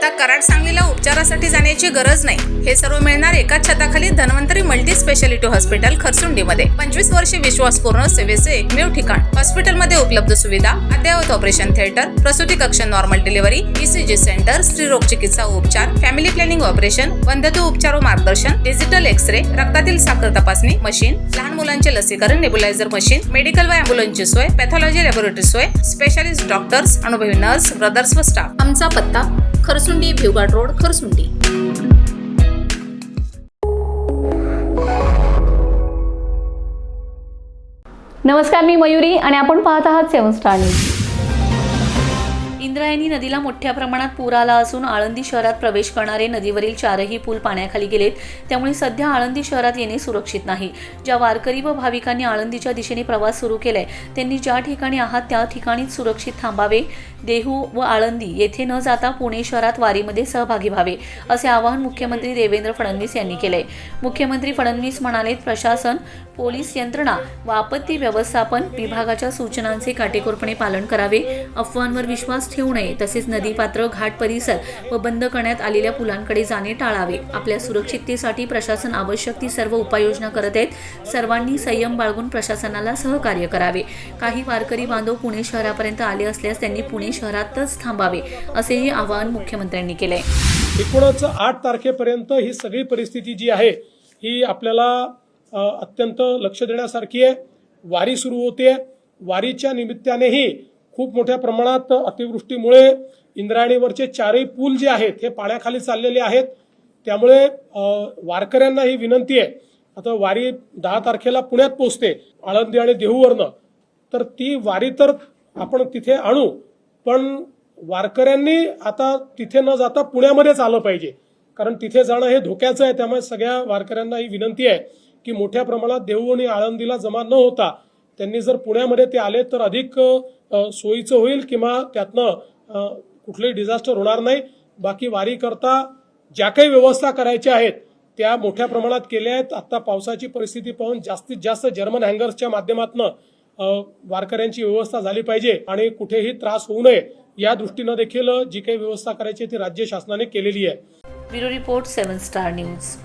आता कराड सांगलीला उपचारासाठी जाण्याची गरज नाही। हे सर्व मिळणार एकाच छताखाली धन्वंतरी मल्टी स्पेशालिटी हॉस्पिटल खरसुंडीमध्ये। 25 वर्षे विश्वासपूर्ण सेवेचे एकमेव ठिकाण। हॉस्पिटलमध्ये उपलब्ध सुविधा, अद्ययावत ऑपरेशन थिएटर, प्रसूती कक्ष, नॉर्मल डिलिव्हरी, ईसीजी सेंटर, स्त्रीरोग चिकित्सा उपचार, फॅमिली प्लॅनिंग ऑपरेशन, वंध्यत्व उपचार व मार्गदर्शन, डिजिटल एक्स-रे, रक्तातील साखर तपासणी मशीन, लहान मुलांचे लसीकरण, नेब्युलायझर मशीन, मेडिकल व ॲम्ब्युलन्सची सोय, पॅथॉलॉजी लॅबोरेटरी सोय, स्पेशालिस्ट डॉक्टर्स, अनुभवी नर्स, ब्रदर्स व स्टाफ। आमचा पत्ता खरसुंडी भिवघाट रोड खरसुंडी। नमस्कार, मी मयुरी आणि आपण पाहत आहात 7 स्टार न्यूज। इंद्रायणी नदीला मोठ्या प्रमाणात पूर आला असून आळंदी शहरात प्रवेश करणारे नदीवरील 4ही पूल पाण्याखाली गेलेत। त्यामुळे सध्या आळंदी शहरात येणे सुरक्षित नाही। ज्या वारकरी व भाविकांनी आळंदीच्या दिशेने प्रवास सुरू केलाय त्यांनी ज्या ठिकाणी आहात त्या ठिकाणीच सुरक्षित थांबावे। देहू व आळंदी येथे न जाता पुणे शहरात वारीमध्ये सहभागी व्हावे असे आवाहन मुख्यमंत्री देवेंद्र फडणवीस यांनी केले। मुख्यमंत्री फडणवीस म्हणाले, प्रशासन, पोलीस यंत्रणा व आपत्ती व्यवस्थापन विभागाच्या सूचनांचे काटेकोरपणे पालन करावे। अफवांवर विश्वास ठेवू नये। तसेच नदीपात्र, घाट परिसर व बंद करण्यात आलेल्या पुलांकडे जाणे टाळावे। आपल्या सुरक्षिततेसाठी प्रशासन आवश्यक ती सर्व उपाययोजना करत आहेत। सर्वांनी संयम बाळगून प्रशासनाला सहकार्य करावे। काही वारकरी बांधव पुणे शहरापर्यंत आले असल्यास त्यांनी पुणे शहरातच थांबावे असेही आवाहन मुख्यमंत्र्यांनी केले। एकूणच 8 तारखेपर्यंत ही सगळी परिस्थिती जी आहे ही आपल्याला अत्यंत लक्ष देण्यासारखी आहे। वारी सुरू होते। वारीच्या निमित्तानेही खूप मोठ्या प्रमाणात अतिवृष्टीमुळे इंद्रायणीवरचे 4ही पूल जे आहेत हे पाण्याखाली चाललेले आहेत। त्यामुळे वारकऱ्यांना ही विनंती आहे, आता वारी 10 तारखेला पुण्यात पोहोचते आळंदी आणि देहूवरनं, तर ती वारी तर आपण तिथे आणू, पण वारकऱ्यांनी आता तिथे न जाता पुण्यामध्येच आलं पाहिजे, कारण तिथे जाणं हे धोक्याचं आहे। त्यामुळे सगळ्या वारकऱ्यांना ही विनंती आहे की मोठ्या प्रमाणात देहू आणि आळंदीला जमा न होता त्यांनी जर पुण्यामध्ये ते आले तर अधिक सोयीचं होईल किंवा त्यातनं कुठलंही डिझास्टर होणार नाही। बाकी वारी करता ज्या काही व्यवस्था करायच्या आहेत त्या मोठ्या प्रमाणात केल्या आहेत। आता पावसाची परिस्थिती पाहून जास्तीत जास्त जर्मन हँगर्सच्या माध्यमातून वारकऱ्यांची व्यवस्था झाली पाहिजे आणि कुठेही त्रास होऊ नये या दृष्टीनं देखील जी काही व्यवस्था करायची ती राज्य शासनाने केलेली आहे। Bureau report 7 star news.